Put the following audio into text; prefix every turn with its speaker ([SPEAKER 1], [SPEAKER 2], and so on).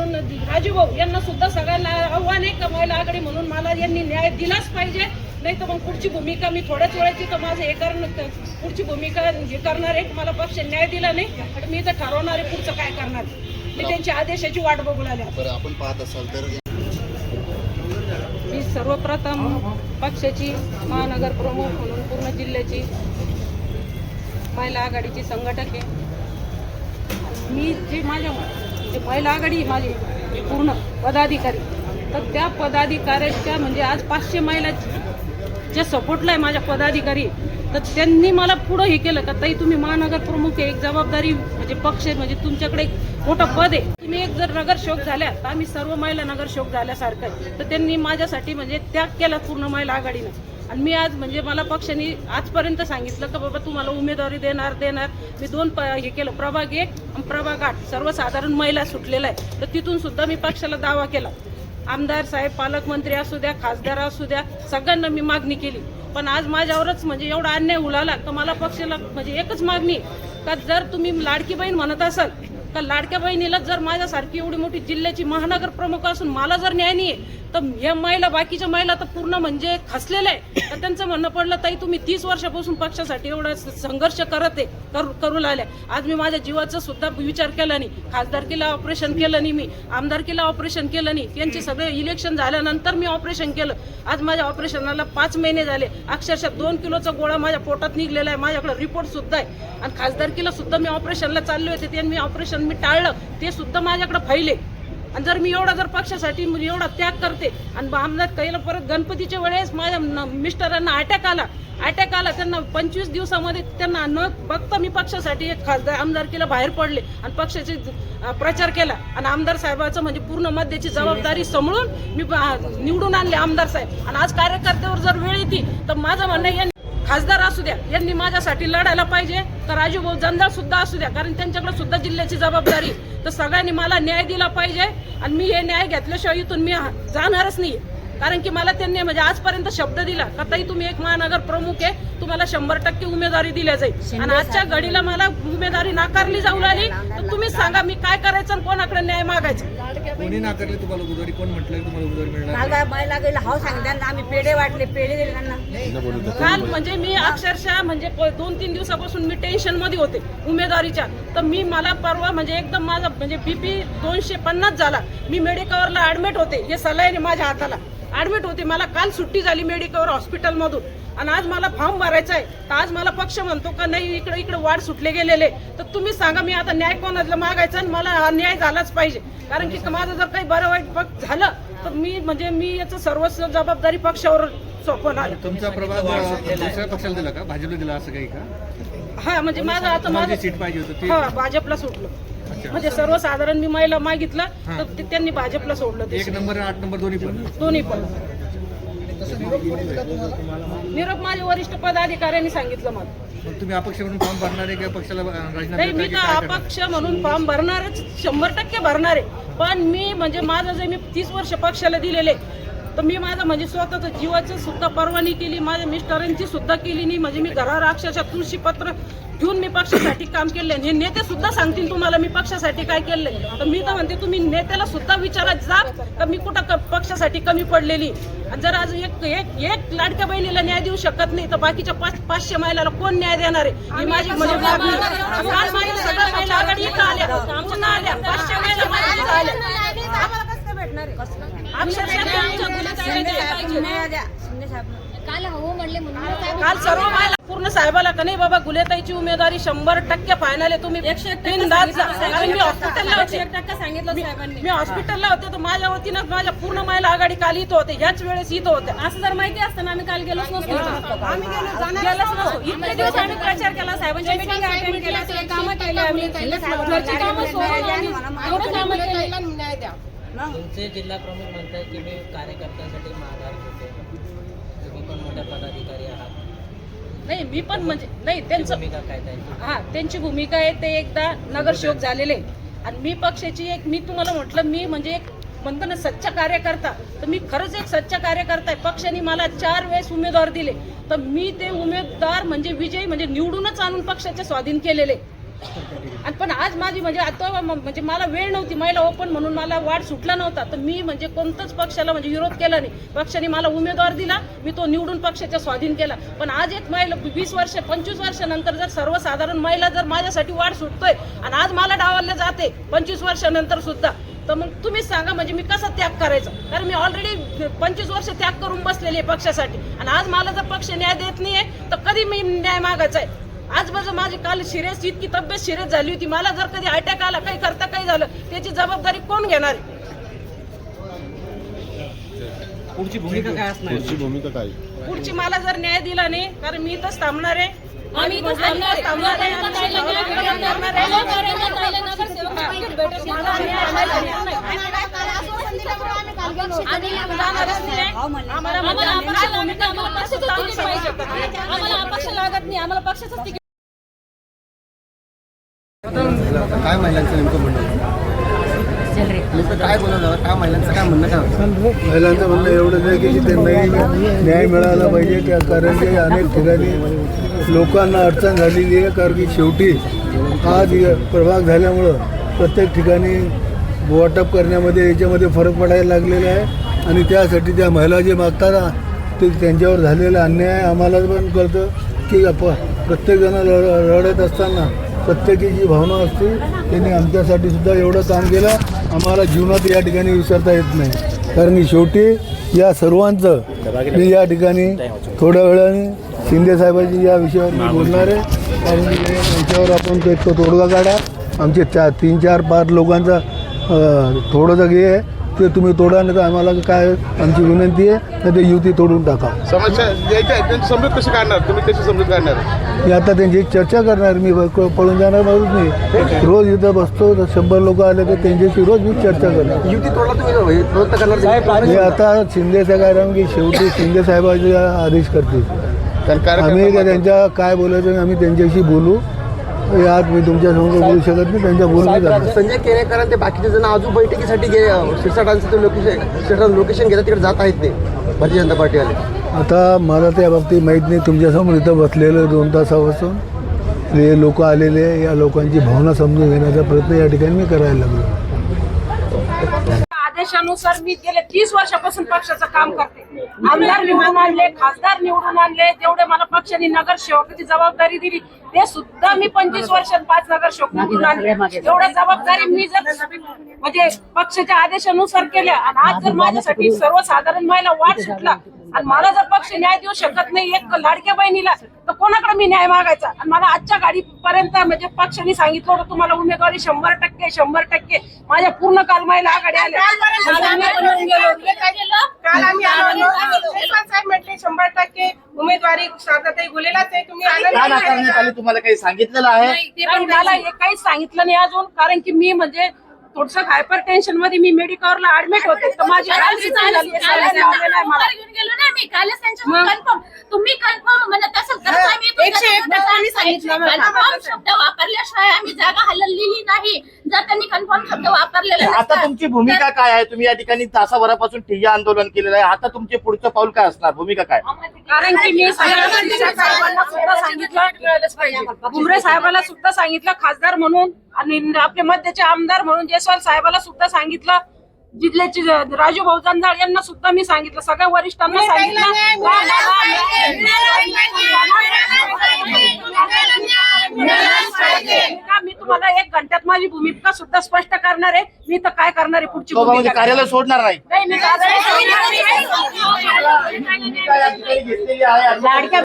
[SPEAKER 1] म्हणून राजूभाऊ यांना सुद्धा सगळ्यांना आव्हान आहे का महिला आघाडी म्हणून मला यांनी न्याय दिलाच पाहिजे, नाही तर मग पुढची भूमिका मी थोड्याच वेळाची तर माझं हे करणं पुढची भूमिका हे करणार आहे. मला पक्ष न्याय दिला नाही तर मी इथं ठरवणार आहे पुढचं काय करणार. मी त्यांच्या आदेशाची वाट बघू लागले.
[SPEAKER 2] आपण पाहत असाल तर
[SPEAKER 1] मी सर्वप्रथम पक्षाची महानगर प्रमुख म्हणून पूर्ण जिल्ह्याची महिला आघाडीची संघटक आहे. मी जी माझ्या जे महिला आघाडी माझी पूर्ण पदाधिकारी, तर त्या पदाधिकाऱ्याच्या म्हणजे आज 500 महिला जे सपोर्टला आहे माझ्या पदाधिकारी, तर त्यांनी मला पुढं हे केलं का ताई तुम्ही महानगर प्रमुख आहे, एक जबाबदारी म्हणजे पक्ष म्हणजे तुमच्याकडे एक मोठं पद आहे, तुम्ही एक जर नगरसेवक झाल्या तर आम्ही सर्व महिला नगरसेवक झाल्यासारखं आहे. तर त्यांनी माझ्यासाठी म्हणजे त्याग केला पूर्ण महिला आघाडीनं. आणि मी आज म्हणजे मला पक्षाने आजपर्यंत सांगितलं का बाबा तुम्हाला उमेदवारी देणार. मी 2 हे केलं, प्रभाग 1 आणि प्रभाग 8 सर्वसाधारण महिला सुटलेला आहे. तर तिथून सुद्धा मी पक्षाला दावा केला. आमदार साहेब, पालकमंत्री असू द्या, खासदार असू द्या, सगळ्यांना मी मागणी केली. पण आज माझ्यावरच म्हणजे एवढा अन्याय उलाला तर मला पक्षाला म्हणजे एकच मागणी का जर तुम्ही लाडकी बहीण म्हणत असाल का लाडक्या बहिणीला जर माझ्यासारखी एवढी मोठी जिल्ह्याची महानगर प्रमुख असून मला जर न्याय नाही आहे तर या महिला बाकीच्या महिला तर पूर्ण म्हणजे खचलेल्या आहे. तर त्यांचं म्हणणं पडलं ताई तुम्ही 30 वर्षापासून पक्षासाठी एवढा संघर्ष करू लागल्या. आज मी माझ्या जीवाचा सुद्धा विचार केला नाही. खासदारकीला ऑपरेशन केलं नाही, मी आमदारकीला ऑपरेशन केलं नाही. त्यांचे सगळे इलेक्शन झाल्यानंतर मी ऑपरेशन केलं. आज माझ्या ऑपरेशनाला 5 महिने झाले. अक्षरशः 2 किलोचा गोळा माझ्या पोटात निघलेला आहे. माझ्याकडे रिपोर्ट सुद्धा आहे. आणि खासदारकीला सुद्धा मी ऑपरेशनला चालले होते, ते मी ऑपरेशन मी टाळलं, ते सुद्धा माझ्याकडे फाईल आहे. आणि जर मी एवढा जर पक्षासाठी एवढा त्याग करते आणि आमदार कैला परत गणपतीच्या वेळेस माझ्या मिस्टरांना अटॅक आला, त्यांना 25 दिवसामध्ये त्यांना न बघता मी पक्षासाठी एक खासदार आमदारकीला बाहेर पडले आणि पक्षाचे प्रचार केला. आणि आमदार साहेबाचं म्हणजे पूर्ण मध्याची जबाबदारी सांभाळून मी निवडून आणले आमदार साहेब. आणि आज कार्यकर्त्यावर जर वेळ येते तर माझं म्हणणं आहे खासदार असू द्या यांनी माझ्यासाठी लढायला पाहिजे, तर राजूभाऊ जंजाळ सुद्धा असू द्या, कारण त्यांच्याकडे सुद्धा जिल्ह्याची जबाबदारी. तर सगळ्यांनी मला न्याय दिला पाहिजे. आणि मी हे न्याय घेतल्याशिवाय इथून मी जाणारच नाही. कारण की मला त्यांनी म्हणजे आजपर्यंत शब्द दिला का ताई तुम्ही एक महानगर प्रमुख आहे, तुम्हाला 100% उमेदवारी दिल्या जाईल. आणि आजच्या घडीला मला उमेदवारी नाकारली जाऊ लागली. तर तुम्हीच सांगा मी काय करायचं आणि कोणाकडे न्याय मागायचा.
[SPEAKER 3] कोणी नाकारली तुम्हाला उमेदवारी? कोण म्हटलं तुम्हाला उमेदवारी मिळणार?
[SPEAKER 4] महिला गेला हाव सांगितलं, आम्ही पेढे वाटले, पेढे दिले त्यांना.
[SPEAKER 1] काल म्हणजे मी अक्षरशः म्हणजे 2-3 दिवसापासून मी टेन्शन मध्ये होते उमेदवारीच्या. तर मला परवा म्हणजे एकदम माझा म्हणजे BP 250 झाला. मी मेडिकवरला ऍडमिट होते, हे सलाईन माझ्या हाताला ऍडमिट होते. मला काल सुट्टी झाली मेडिकवर हॉस्पिटलमधून. आणि आज मला फॉर्म भरायचा आहे. तर आज मला पक्ष म्हणतो का नाही इकडे वाढ सुटले गेलेले. तर तुम्ही सांगा मी आता न्याय कोणाला मागायचा आणि मला न्याय झालाच पाहिजे. कारण की माझं जर काही बरं वाईट झालं तर मी याचं सर्वस्व जबाबदारी पक्षावर सोपवणार.
[SPEAKER 3] तुमचा प्रभाग दुसऱ्या पक्षाला दिला का, भाजपला दिला असं काही का?
[SPEAKER 1] हा म्हणजे माझं आता माझी
[SPEAKER 3] सीट पाहिजे होती
[SPEAKER 1] हा भाजपला सुटलं. म्हणजे सर्वसाधारण मी महिला मागितलं तर त्यांनी भाजपला सोडलं.
[SPEAKER 3] 1 नंबर 8 नंबर
[SPEAKER 1] दोन्ही पण निरोप माझ्या वरिष्ठ पदाधिकाऱ्यांनी सांगितलं मला.
[SPEAKER 3] तुम्ही अपक्ष म्हणून फॉर्म भरणार आहे का पक्षाला राजीनामा?
[SPEAKER 1] नाही, मी तर अपक्ष म्हणून फॉर्म भरणारच, 100% भरणार आहे. पण मी म्हणजे माझं जे मी 30 वर्ष पक्षाला दिलेले तर मी माझं म्हणजे स्वतःचं जीवाचं सुद्धा पर्वानी केली, माझ्या मिस्टरांची सुद्धा केली नाही. म्हणजे मी घरावर अक्षरशः तुळशीपत्र घेऊन मी पक्षासाठी काम केले. हे नेते सुद्धा सांगतील तुम्हाला मी पक्षासाठी काय केलंय. तर मी तर म्हणते तुम्ही नेत्याला सुद्धा विचारत जा का मी कुठं पक्षासाठी कमी पडलेली. जर आज एक लाडक्या बहिणीला न्याय देऊ शकत नाही तर बाकीच्या 500 महिलाला कोण न्याय देणार आहे? ही माझी म्हणजे काल माझ्या सगळ्या महिला आघाडी इथं आल्या, पुन्हा आल्या, 500 महिला माझ्या आल्या. काल सर्व महिला पूर्ण साहेबाला का नाही बाबा गुलेताईची उमेदवारी 100% फायनल आहे, तुम्ही 103 जा. कारण मी हॉस्पिटलला होते,
[SPEAKER 4] 1% सांगितलं साहेबांनी.
[SPEAKER 1] मी हॉस्पिटलला होते तर माझ्या वतीनं माझ्या पूर्ण महिला आघाडी काल इथं होते, ह्याच वेळेस इथं होते.
[SPEAKER 4] असं जर माहिती असतं ना आम्ही काल गेलोच नसतो.
[SPEAKER 1] आम्ही गेलोच नसतो.
[SPEAKER 4] इतके दिवस आम्ही प्रचार केला, साहेबांच्या मीटिंग अटेंड केल्या, सगळे कामं केली आम्ही, घरची कामं सोडून आम्ही एवढं कामं केली.
[SPEAKER 5] तुमचे जिल्हा प्रमुख म्हणतात की मी कार्यकर्त्यांसाठी माघार घेते, तुम्ही पण मोठ्या पदाधिकारी आहात.
[SPEAKER 1] नाही मी पण म्हणजे नाही त्यांचं
[SPEAKER 5] भूमिका काय
[SPEAKER 1] हा त्यांची भूमिका आहे. ते एकदा नगरसेवक झालेले आणि मी पक्षाची एक मी तुम्हाला म्हटलं मी म्हणजे एक म्हणतो ना सच्चा कार्यकर्ता. तर मी खरंच एक सच्चा कार्यकर्ता आहे. पक्षाने मला 4 वेळेस उमेदवार दिले तर मी ते उमेदवार म्हणजे विजयी म्हणजे निवडूनच आणून पक्षाचे स्वाधीन केलेले. आणि पण आज माझी म्हणजे आता म्हणजे मला वेळ नव्हती, महिला ओपन म्हणून मला वाढ सुटला नव्हता, तर मी म्हणजे कोणत्याच पक्षाला म्हणजे विरोध केला नाही. पक्षाने मला उमेदवार दिला, मी तो निवडून पक्षाच्या स्वाधीन केला. पण आज एक महिला 20 वर्ष 25 वर्षानंतर जर सर्वसाधारण महिला जर माझ्यासाठी वाढ सुटतोय आणि आज मला डावलले जाते 25 वर्षानंतर सुद्धा, तर मग तुम्हीच सांगा म्हणजे मी कसा त्याग करायचा. कारण मी ऑलरेडी 25 वर्ष त्याग करून बसलेली आहे पक्षासाठी, आणि आज मला जर पक्ष न्याय देत नाहीये तर कधी मी न्याय मागायचा आहे. आज माझं माझी काल सिरियस इतकी तब्येत सिरियस झाली होती, मला जर कधी अटॅक आला, काही करता काही झालं, त्याची जबाबदारी कोण घेणार आहे?
[SPEAKER 3] पुढची भूमिका काय असणार?
[SPEAKER 1] पुढची मला जर न्याय दिला नाही, कारण मी इथंच थांबणार आहे.
[SPEAKER 4] आम्ही इथंच थांबणार आहे. आम्हाला अपक्ष लागत नाही, आम्हाला पक्षाचंच तिकीट.
[SPEAKER 2] काय महिलांचं नेमकं म्हणणं काय बोलत काय महिलांचं काय म्हणणं काय?
[SPEAKER 6] महिलांचं म्हणणं एवढंच आहे की त्यांनाही न्याय मिळाला पाहिजे, त्या कारण की अनेक ठिकाणी लोकांना अडचण झालेली आहे. कारण की शेवटी हा प्रभाग झाल्यामुळं प्रत्येक ठिकाणी वाटप करण्यामध्ये याच्यामध्ये फरक पडायला लागलेला आहे, आणि त्यासाठी त्या महिला जे मागतात ना, ते त्यांच्यावर झालेला अन्याय आम्हाला पण कळतं की प्रत्येकजण रडत असताना प्रत्येकीची भावना असते. त्यांनी आमच्यासाठी सुद्धा एवढं काम केलं, आम्हाला जीवनात या ठिकाणी विसरता येत नाही. कारण की शेवटी या सर्वांचं मी या ठिकाणी थोड्या वेळाने शिंदे साहेबांची या विषयावर मी बोलणार आहे. कारण की याच्यावर आपण एक तोडगा काढा. आमचे 3, 4, 5 लोकांचा थोडंसं हे आहे ते तुम्ही तोडा, नाही तर आम्हाला काय आमची विनंती आहे तर ते युती तोडून टाका.
[SPEAKER 7] समस्या त्यांची समजूत कशी काढणार, तुम्ही कशी समजूत काढणार?
[SPEAKER 6] मी आता त्यांची चर्चा करणार, मी पळून जाणार माणूस नाही. रोज इथं बसतो, तर 100 लोक आले तर त्यांच्याशी रोज मी चर्चा करणार.
[SPEAKER 2] युती तोडला तुम्ही प्रयत्न करणार?
[SPEAKER 6] मी आता शिंदे साहेब की शेवटी शिंदे साहेबांचे आदेश करतील. आम्ही त्यांच्या काय बोलायचं आम्ही त्यांच्याशी बोलू. आज मी तुमच्यासमोर बोलू शकत नाही, त्यांच्या बोलून जातात.
[SPEAKER 2] संजय केनेकर ते बाकीचे जण अजून बैठकीसाठी शिरसाटांचं ते लोकेशन घेतात, तिकडे जात आहेत ते भारतीय जनता पार्टीवाले.
[SPEAKER 6] आता मला त्या बाबतीत माहीत नाही. तुमच्यासमोर इथं बसलेलं 2 तासापासून हे लोक आलेले, या लोकांची भावना समजून घेण्याचा प्रयत्न या ठिकाणी मी करायला लागलो.
[SPEAKER 1] आदेशानुसार मी गेले 30 वर्षापासून पक्षाचं काम करते. आमदार निवडून आणले, खासदार निवडून आणले, जेवढे मला पक्षाने नगरसेवकाची जबाबदारी दिली ते सुद्धा मी 25 वर्षात 5 नगरसेवक निवडून आणले. एवढ्या जबाबदारी मी जर म्हणजे पक्षाच्या आदेशानुसार केल्या, आणि आज जर माझ्यासाठी सर्वसाधारण महिला वाढ सुटला आणि मला जर पक्ष न्याय देऊ शकत नाही एक लाडक्या बहिणीला, तर कोणाकडे मी न्याय मागायचा? आणि मला आजच्या गाडीपर्यंत म्हणजे पक्षाने सांगितलं होतं तुम्हाला उमेदवारी 100%. माझ्या पूर्ण काल महिला आघाडी आल्या.
[SPEAKER 4] काल आम्ही साहेब म्हटले 100% उमेदवारी शारदाताई गुलेलाच आहे, तुम्ही
[SPEAKER 2] तुम्हाला काही सांगितलेलं आहे?
[SPEAKER 1] पण मला हे काहीच सांगितलं नाही अजून. कारण की मी म्हणजे थोडस हायपर टेन्शन मध्ये मी मेडिकलला ऍडमिट होते, तर माझी
[SPEAKER 4] शब्द वापरल्याशिवाय आम्ही जागा हलवलेली नाही. जर त्यांनी कन्फर्म शब्द वापरलेला
[SPEAKER 8] आता तुमची भूमिका काय आहे? तुम्ही या ठिकाणी तासाभरापासून ठिय्या आंदोलन केलेलं आहे, आता तुमचे पुढचं पाऊल काय असणार, भूमिका काय?
[SPEAKER 1] कारण की मी साहेबांना सुद्धा सांगितलं, भुमरे साहेबाला सुद्धा सांगितलं खासदार म्हणून, आणि आपले मध्याचे आमदार म्हणून जयस्वाल साहेबाला सुद्धा सांगितलं, जिल्ह्याचे राजू भाऊ जंजाळ यांना सुद्धा मी सांगितलं, सगळ्या वरिष्ठांना सांगितलं. मी तुम्हाला 1 घंट्यात माझी भूमिका सुद्धा स्पष्ट करणार आहे. मी तर काय करणार आहे पुढची भूमिका
[SPEAKER 8] कार्यालय सोडणार नाही.
[SPEAKER 1] नाही, मी
[SPEAKER 8] लाडक्या